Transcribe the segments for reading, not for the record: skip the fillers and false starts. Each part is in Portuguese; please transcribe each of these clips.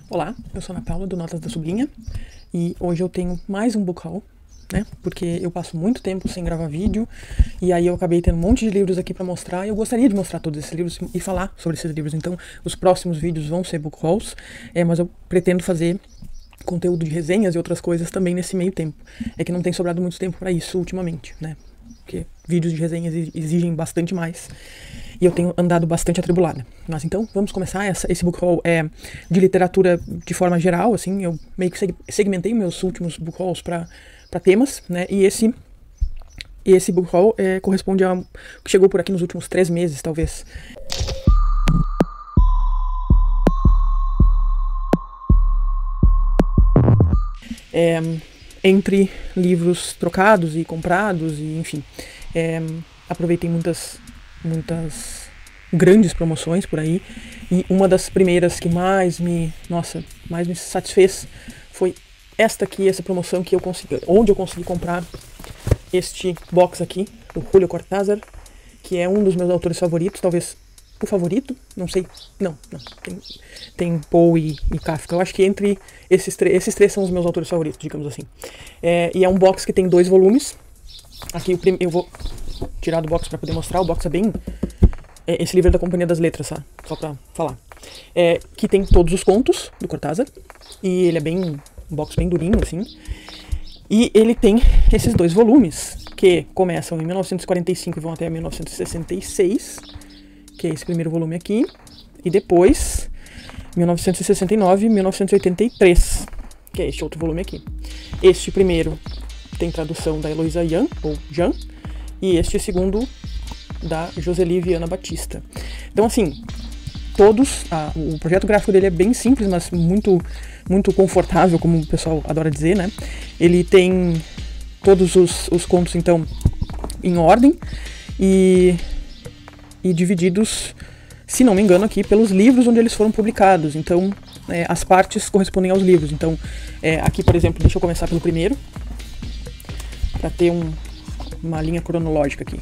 Olá, eu sou a Ana Paula, do Notas da Sobrinha, e hoje eu tenho mais um book haul, né, porque eu passo muito tempo sem gravar vídeo, e aí eu acabei tendo um monte de livros aqui pra mostrar, e eu gostaria de mostrar todos esses livros e falar sobre esses livros, então os próximos vídeos vão ser book hauls, mas eu pretendo fazer conteúdo de resenhas e outras coisas também nesse meio tempo. É que não tem sobrado muito tempo pra isso ultimamente, né, porque vídeos de resenhas exigem bastante mais. E eu tenho andado bastante atribulada. Mas então, vamos começar. Esse book haul é de literatura de forma geral, assim. Eu meio que segmentei meus últimos book hauls para temas, né? E esse book haul corresponde a que chegou por aqui nos últimos 3 meses, talvez. Entre livros trocados e comprados, e enfim. Aproveitei muitas grandes promoções por aí, e uma das primeiras que mais me satisfez foi esta promoção que onde eu consegui comprar este box aqui, do Julio Cortázar, que é um dos meus autores favoritos, talvez o favorito, não sei, não, tem Poe e Kafka, eu acho que entre esses três são os meus autores favoritos, digamos assim. E é um box que tem 2 volumes, aqui eu vou tirar do box para poder mostrar. O box é bem... esse livro é da Companhia das Letras, tá? Só pra falar. Que tem todos os contos do Cortázar. E ele é um box bem durinho, assim. E ele tem esses 2 volumes, que começam em 1945 e vão até 1966, que é esse primeiro volume aqui. E depois, 1969 e 1983, que é este outro volume aqui. Este primeiro tem tradução da Heloísa Yan, ou Jan, e este segundo da Joseli Viana Batista. Então, assim, o projeto gráfico dele é bem simples, mas muito, muito confortável, como o pessoal adora dizer, né? Ele tem todos os contos, então, em ordem e divididos, se não me engano, aqui pelos livros onde eles foram publicados. Então, as partes correspondem aos livros. Então, aqui, por exemplo, deixa eu começar pelo primeiro, para ter uma linha cronológica aqui.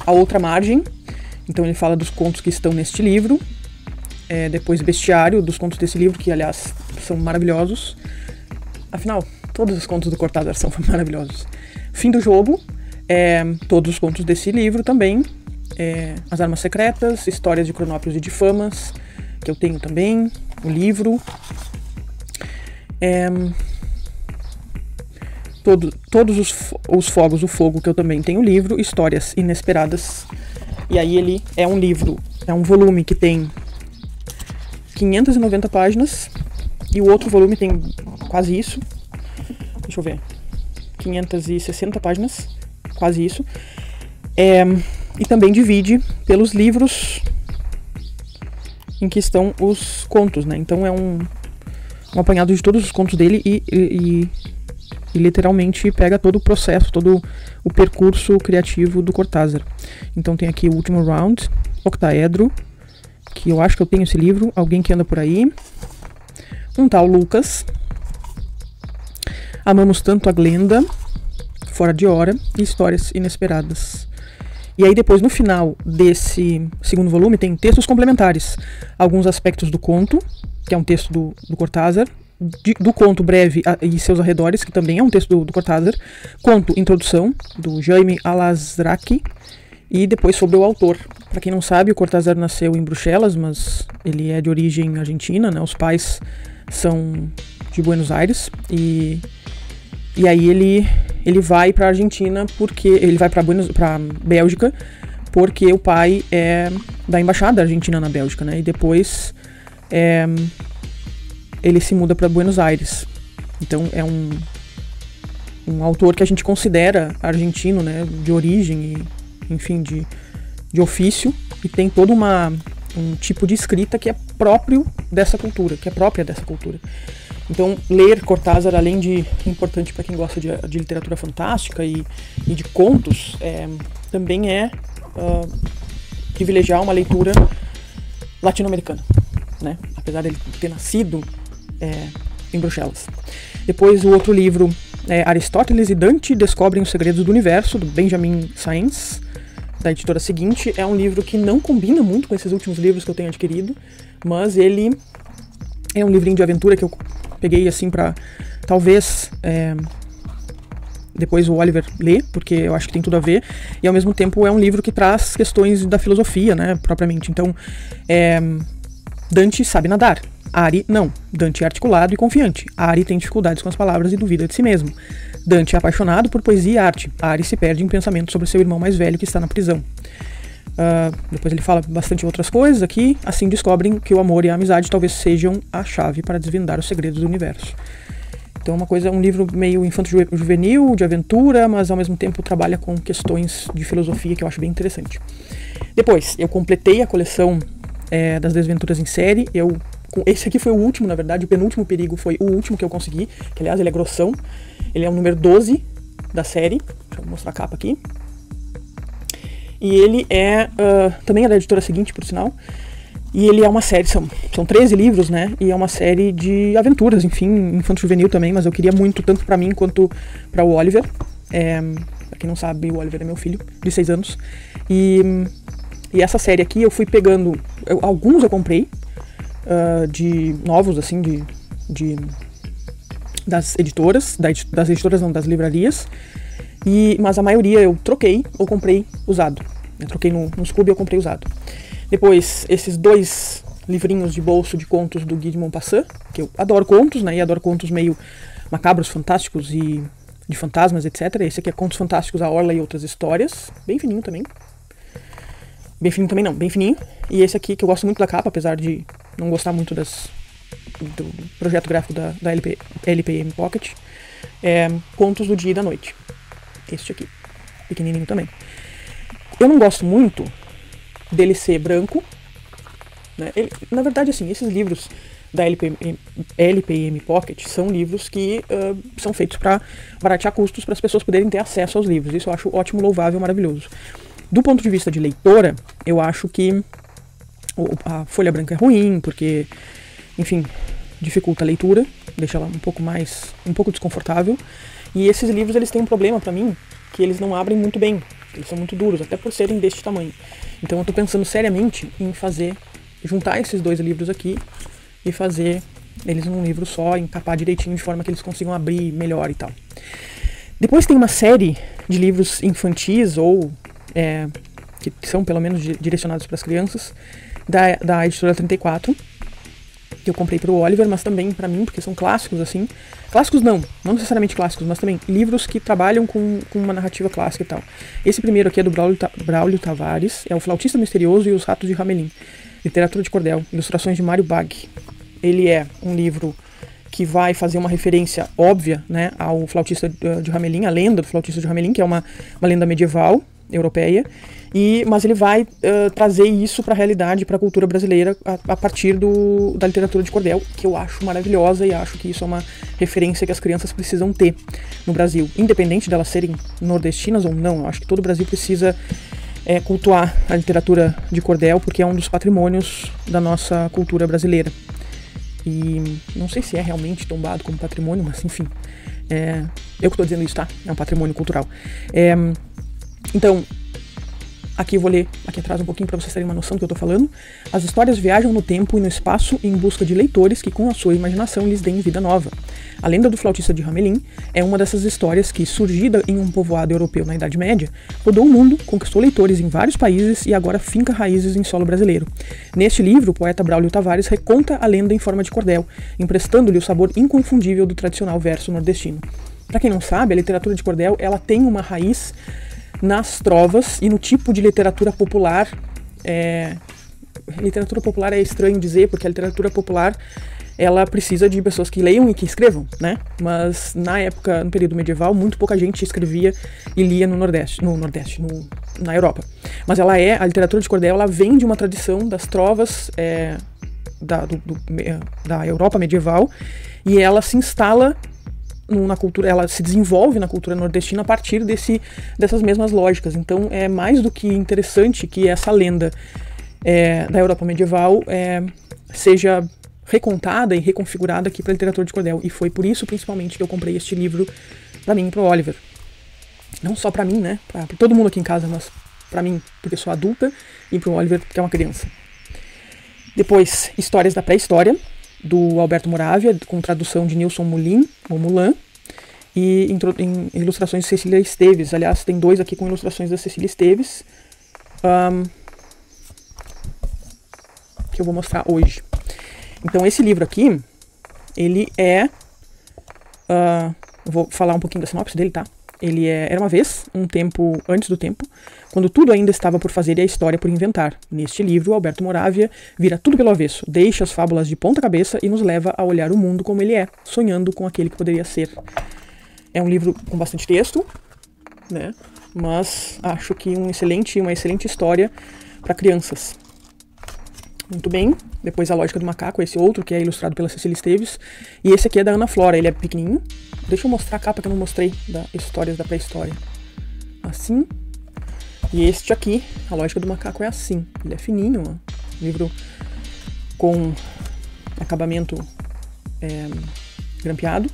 A outra margem, então ele fala dos contos que estão neste livro, depois bestiário dos contos desse livro, que aliás são maravilhosos, afinal todos os contos do Cortázar são maravilhosos. Fim do jogo, todos os contos desse livro também, As Armas Secretas, Histórias de Cronópios e de Famas, que eu tenho também, o livro, todos os fogos, o fogo, que eu também tenho o livro, Histórias Inesperadas. E aí ele é um volume que tem 590 páginas, e o outro volume tem quase isso, deixa eu ver, 560 páginas, quase isso, e também divide pelos livros em que estão os contos, né? Então é um apanhado de todos os contos dele e literalmente pega todo o processo, todo o percurso criativo do Cortázar. Então tem aqui o Último Round, Octaedro, que eu acho que eu tenho esse livro, Alguém que Anda Por Aí, um tal Lucas, Amamos Tanto a Glenda, Fora de Hora e Histórias Inesperadas. E aí depois, no final desse segundo volume, tem textos complementares, alguns aspectos do conto, que é um texto do Cortázar, do conto Breve e Seus Arredores, que também é um texto do Cortázar, conto Introdução, do Jaime Alazraqui, e depois sobre o autor. Para quem não sabe, o Cortázar nasceu em Bruxelas, mas ele é de origem argentina, né? Os pais são de Buenos Aires, e aí ele vai para a Argentina, porque ele vai para Bélgica, porque o pai é da embaixada argentina na Bélgica, né? E depois ele se muda para Buenos Aires. Então é um autor que a gente considera argentino, né, de origem e, enfim, de ofício, e tem todo um tipo de escrita que é próprio dessa cultura, que é própria dessa cultura. Então, ler Cortázar, além de importante para quem gosta de literatura fantástica e de contos, também é privilegiar uma leitura latino-americana, né? Apesar dele ter nascido em Bruxelas. Depois, o outro livro é Aristóteles e Dante Descobrem os Segredos do Universo, do Benjamin Sáenz, da editora Seguinte. É um livro que não combina muito com esses últimos livros que eu tenho adquirido, mas ele É um livrinho de aventura que eu peguei assim pra talvez depois o Oliver ler, porque eu acho que tem tudo a ver, e ao mesmo tempo é um livro que traz questões da filosofia, né, propriamente. Então, Dante sabe nadar, Ari não. Dante é articulado e confiante, Ari tem dificuldades com as palavras e duvida de si mesmo. Dante é apaixonado por poesia e arte, Ari se perde em pensamento sobre seu irmão mais velho que está na prisão. Depois ele fala bastante outras coisas aqui, assim descobrem que o amor e a amizade talvez sejam a chave para desvendar os segredos do universo. Então é um livro meio infanto-juvenil, de aventura, mas ao mesmo tempo trabalha com questões de filosofia que eu acho bem interessante. Depois, eu completei a coleção das Desventuras em Série. Esse aqui foi o último, na verdade, o penúltimo perigo foi o último que eu consegui, que aliás ele é grossão. Ele é o número 12 da série. Deixa eu mostrar a capa aqui. E ele também é da editora seguinte, por sinal. E ele é uma série, são 13 livros, né? E é uma série de aventuras, enfim, infanto-juvenil também, mas eu queria muito, tanto pra mim quanto pra o Oliver. Pra quem não sabe, o Oliver é meu filho, de 6 anos. E essa série aqui eu fui pegando, alguns eu comprei, de novos, assim, das editoras, das editoras não, das livrarias. Mas a maioria eu troquei ou comprei usado. Eu troquei no Scooby, eu comprei usado. Depois, esses 2 livrinhos de bolso de contos do Guy de Maupassant, que eu adoro contos, né? E adoro contos meio macabros, fantásticos e de fantasmas, etc. Esse aqui é Contos Fantásticos, A Orla e Outras Histórias. Bem fininho também. Bem fininho também não, bem fininho. E esse aqui, que eu gosto muito da capa, apesar de não gostar muito do projeto gráfico da LPM Pocket. Contos do Dia e da Noite. Este aqui, pequenininho também. Eu não gosto muito dele ser branco, né? Na verdade, assim, esses livros da LPM Pocket são livros que são feitos para baratear custos para as pessoas poderem ter acesso aos livros. Isso eu acho ótimo, louvável, maravilhoso. Do ponto de vista de leitora, eu acho que a folha branca é ruim, porque, enfim, dificulta a leitura, deixa ela um pouco desconfortável. E esses livros, eles têm um problema para mim, que eles não abrem muito bem. Eles são muito duros, até por serem deste tamanho. Então eu tô pensando seriamente em juntar esses 2 livros aqui e fazer eles num livro só, encapar direitinho de forma que eles consigam abrir melhor e tal. Depois tem uma série de livros infantis ou que são pelo menos direcionados para as crianças da editora 34, que eu comprei para o Oliver, mas também para mim, porque são clássicos, assim. Clássicos não necessariamente clássicos, mas também livros que trabalham com uma narrativa clássica e tal. Esse primeiro aqui é do Braulio Tavares, é O Flautista Misterioso e os Ratos de Hamelin, literatura de cordel, ilustrações de Mário Bag. Ele é um livro que vai fazer uma referência óbvia, né, ao Flautista de Hamelin, a lenda do Flautista de Hamelin, que é uma lenda medieval europeia, mas ele vai trazer isso para a realidade, para a cultura brasileira a partir da literatura de cordel, que eu acho maravilhosa e acho que isso é uma referência que as crianças precisam ter no Brasil, independente delas serem nordestinas ou não. Eu acho que todo o Brasil precisa cultuar a literatura de cordel, porque é um dos patrimônios da nossa cultura brasileira. E não sei se é realmente tombado como patrimônio, mas enfim, eu que estou dizendo isso, tá? É um patrimônio cultural. Então, aqui eu vou ler aqui atrás um pouquinho para vocês terem uma noção do que eu estou falando. As histórias viajam no tempo e no espaço em busca de leitores que com a sua imaginação lhes deem vida nova. A lenda do Flautista de Hamelin é uma dessas histórias que, surgida em um povoado europeu na Idade Média, rodou o mundo, conquistou leitores em vários países e agora finca raízes em solo brasileiro. Neste livro, o poeta Braulio Tavares reconta a lenda em forma de cordel, emprestando-lhe o sabor inconfundível do tradicional verso nordestino. Para quem não sabe, a literatura de cordel ela tem uma raiz nas trovas e no tipo de literatura popular. Literatura popular é estranho dizer, porque a literatura popular ela precisa de pessoas que leiam e que escrevam, né? Mas na época, no período medieval, muito pouca gente escrevia e lia na Europa. Mas a literatura de cordel, ela vem de uma tradição das trovas da Europa medieval, e ela se instala na cultura, ela se desenvolve na cultura nordestina a partir dessas mesmas lógicas. Então é mais do que interessante que essa lenda da Europa medieval seja recontada e reconfigurada aqui para a literatura de cordel. E foi por isso, principalmente, que eu comprei este livro para mim e para o Oliver. Não só para mim, né? Para todo mundo aqui em casa, mas para mim, porque sou adulta, e para o Oliver, que é uma criança. Depois, Histórias da Pré-História. do Alberto Moravia, com tradução de Nilson Moulin, ou Mulan, e em ilustrações de Cecília Esteves. Aliás, tem 2 aqui com ilustrações da Cecília Esteves, que eu vou mostrar hoje. Então, esse livro aqui, ele é... eu vou falar um pouquinho da sinopse dele, tá? Ele era uma vez, um tempo antes do tempo, quando tudo ainda estava por fazer e a história por inventar. Neste livro, Alberto Moravia vira tudo pelo avesso, deixa as fábulas de ponta cabeça e nos leva a olhar o mundo como ele é, sonhando com aquele que poderia ser. É um livro com bastante texto, né? Mas acho que uma excelente história para crianças. Muito bem. Depois A Lógica do Macaco, esse outro que é ilustrado pela Cecília Esteves. E esse aqui é da Ana Flora, ele é pequenininho. Deixa eu mostrar a capa que eu não mostrei, da Histórias da Pré-História. Assim. E este aqui, A Lógica do Macaco, é assim. Ele é fininho, ó. Livro com acabamento grampeado.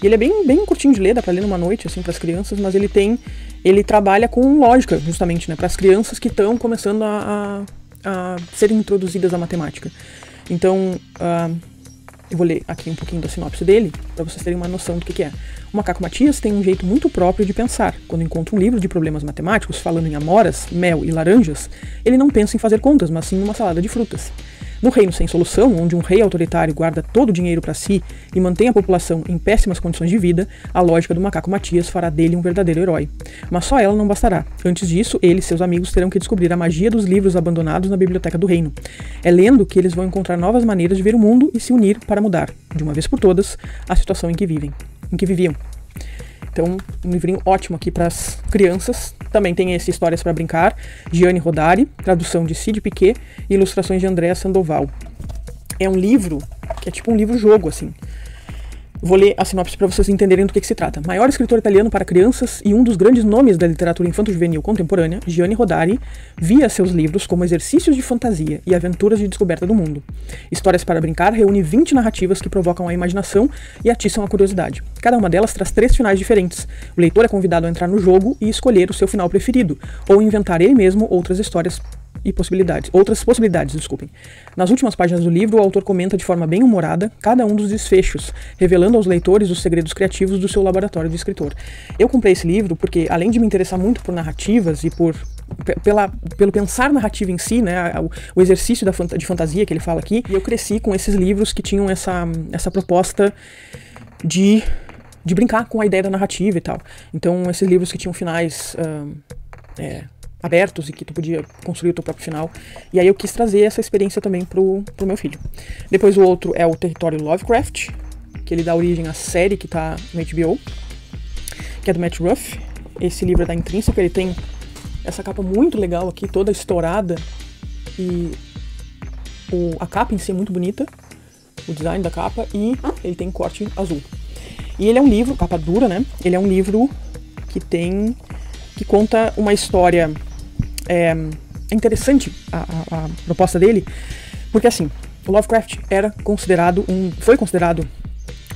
E ele é bem curtinho de ler, dá pra ler numa noite, assim, pras crianças, mas ele trabalha com lógica, justamente, né, pras crianças que estão começando a serem introduzidas à matemática. Então, eu vou ler aqui um pouquinho da sinopse dele, para vocês terem uma noção do que é. O macaco Matias tem um jeito muito próprio de pensar. Quando encontra um livro de problemas matemáticos falando em amoras, mel e laranjas, ele não pensa em fazer contas, mas sim numa salada de frutas. No reino sem solução, onde um rei autoritário guarda todo o dinheiro para si e mantém a população em péssimas condições de vida, a lógica do macaco Matias fará dele um verdadeiro herói. Mas só ela não bastará. Antes disso, ele e seus amigos terão que descobrir a magia dos livros abandonados na biblioteca do reino. É lendo que eles vão encontrar novas maneiras de ver o mundo e se unir para mudar, de uma vez por todas, a situação em que viviam. Então, um livrinho ótimo aqui para as crianças. Também tem esse Histórias para Brincar, Gianni Rodari, tradução de Cid Piquet e ilustrações de Andrea Sandoval. É um livro que é tipo um livro-jogo, assim. Vou ler a sinopse para vocês entenderem do que se trata. Maior escritor italiano para crianças e um dos grandes nomes da literatura infanto-juvenil contemporânea, Gianni Rodari via seus livros como exercícios de fantasia e aventuras de descoberta do mundo. Histórias para Brincar reúne 20 narrativas que provocam a imaginação e atiçam a curiosidade. Cada uma delas traz 3 finais diferentes. O leitor é convidado a entrar no jogo e escolher o seu final preferido, ou inventar ele mesmo outras possibilidades. Nas últimas páginas do livro, o autor comenta de forma bem humorada cada um dos desfechos, revelando aos leitores os segredos criativos do seu laboratório de escritor. Eu comprei esse livro porque, além de me interessar muito por narrativas e pelo pensar narrativa em si, né, o exercício de fantasia que ele fala aqui, eu cresci com esses livros que tinham essa proposta de brincar com a ideia da narrativa e tal. Então, esses livros que tinham finais abertos e que tu podia construir o teu próprio final. E aí eu quis trazer essa experiência também pro meu filho. Depois o outro é o Território Lovecraft, que ele dá origem à série que tá no HBO, que é do Matt Ruff. Esse livro é da Intrínseca, ele tem essa capa muito legal aqui, toda estourada, e a capa em si é muito bonita, o design da capa, e ele tem corte azul. E ele é um livro, capa dura, né? Ele é um livro que conta uma história. É interessante a proposta dele, porque assim, o Lovecraft foi considerado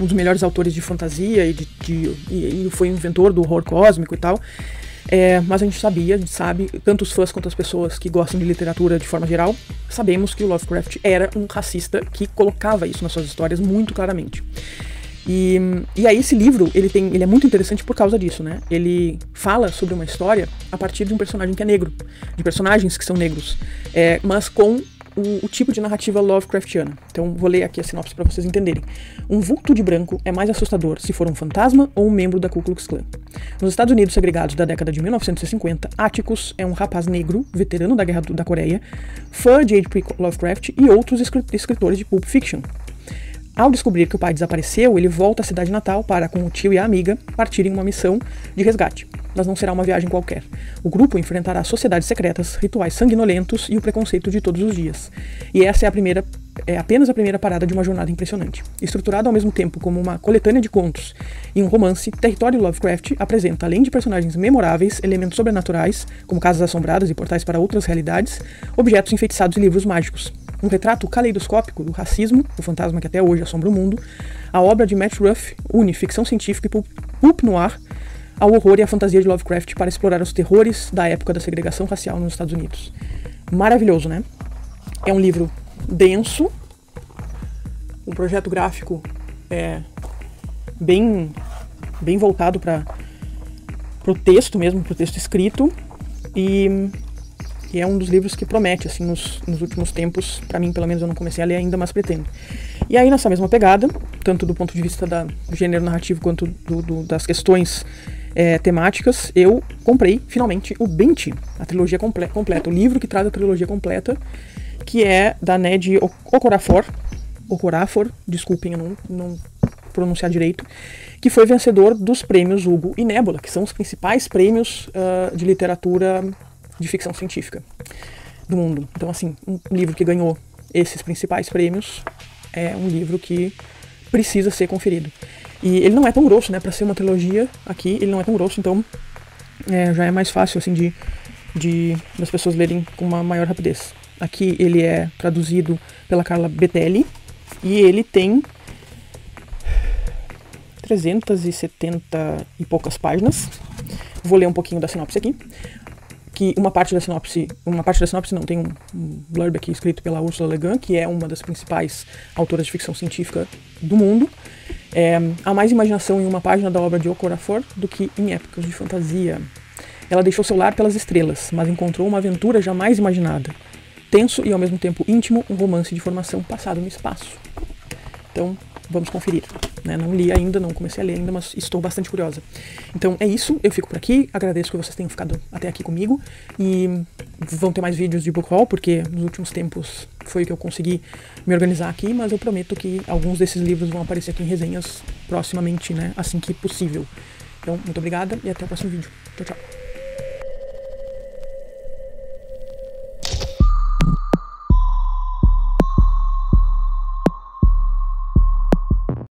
um dos melhores autores de fantasia e foi inventor do horror cósmico e tal. Mas a gente sabe, tanto os fãs quanto as pessoas que gostam de literatura de forma geral, sabemos que o Lovecraft era um racista que colocava isso nas suas histórias muito claramente. E aí esse livro, ele é muito interessante por causa disso, né? Ele fala sobre uma história a partir de um personagem que é negro, de personagens que são negros, mas com o tipo de narrativa Lovecraftiana. Então vou ler aqui a sinopse para vocês entenderem. Um vulto de branco é mais assustador se for um fantasma ou um membro da Ku Klux Klan. Nos Estados Unidos segregados da década de 1950, Atticus é um rapaz negro, veterano da Guerra da Coreia, fã de H.P. Lovecraft e outros escritores de Pulp Fiction. Ao descobrir que o pai desapareceu, ele volta à cidade natal para, com o tio e a amiga, partirem uma missão de resgate. Mas não será uma viagem qualquer. O grupo enfrentará sociedades secretas, rituais sanguinolentos e o preconceito de todos os dias. E essa é apenas a primeira parada de uma jornada impressionante. Estruturado ao mesmo tempo como uma coletânea de contos e um romance, Território Lovecraft apresenta, além de personagens memoráveis, elementos sobrenaturais, como casas assombradas e portais para outras realidades, objetos enfeitiçados e livros mágicos. Um retrato caleidoscópico do racismo, o fantasma que até hoje assombra o mundo. A obra de Matt Ruff une ficção científica e pulp noir ao horror e à fantasia de Lovecraft para explorar os terrores da época da segregação racial nos Estados Unidos. Maravilhoso, né? É um livro denso, um projeto gráfico bem voltado para o texto mesmo, para o texto escrito, e é um dos livros que promete, assim, nos últimos tempos, para mim, pelo menos, eu não comecei a ler ainda, mas pretendo. E aí, nessa mesma pegada, tanto do ponto de vista do gênero narrativo quanto das questões temáticas, eu comprei, finalmente, o Benti, a trilogia completa, o livro que traz a trilogia completa, que é da Nnedi Okorafor, desculpem, eu não pronunciar direito, que foi vencedor dos prêmios Hugo e Nebula, que são os principais prêmios de literatura de ficção científica do mundo. Então, assim, um livro que ganhou esses principais prêmios é um livro que precisa ser conferido. E ele não é tão grosso, né? Para ser uma trilogia aqui, ele não é tão grosso, então já é mais fácil, assim, das pessoas lerem com uma maior rapidez. Aqui ele é traduzido pela Carla Betelli e ele tem 370 e poucas páginas. Vou ler um pouquinho da sinopse aqui. Que uma parte da sinopse não, tem um blurb aqui escrito pela Ursula Le Guin, que é uma das principais autoras de ficção científica do mundo. Há mais imaginação em uma página da obra de Okorafor do que em épocas de fantasia. Ela deixou seu lar pelas estrelas, mas encontrou uma aventura jamais imaginada. Tenso e ao mesmo tempo íntimo, um romance de formação passado no espaço. Então, vamos conferir. Né? Não li ainda, não comecei a ler ainda, mas estou bastante curiosa. Então é isso, eu fico por aqui, agradeço que vocês tenham ficado até aqui comigo e vão ter mais vídeos de book haul, porque nos últimos tempos foi o que eu consegui me organizar aqui, mas eu prometo que alguns desses livros vão aparecer aqui em resenhas proximamente, né? Assim que possível. Então, muito obrigada e até o próximo vídeo. Tchau, tchau.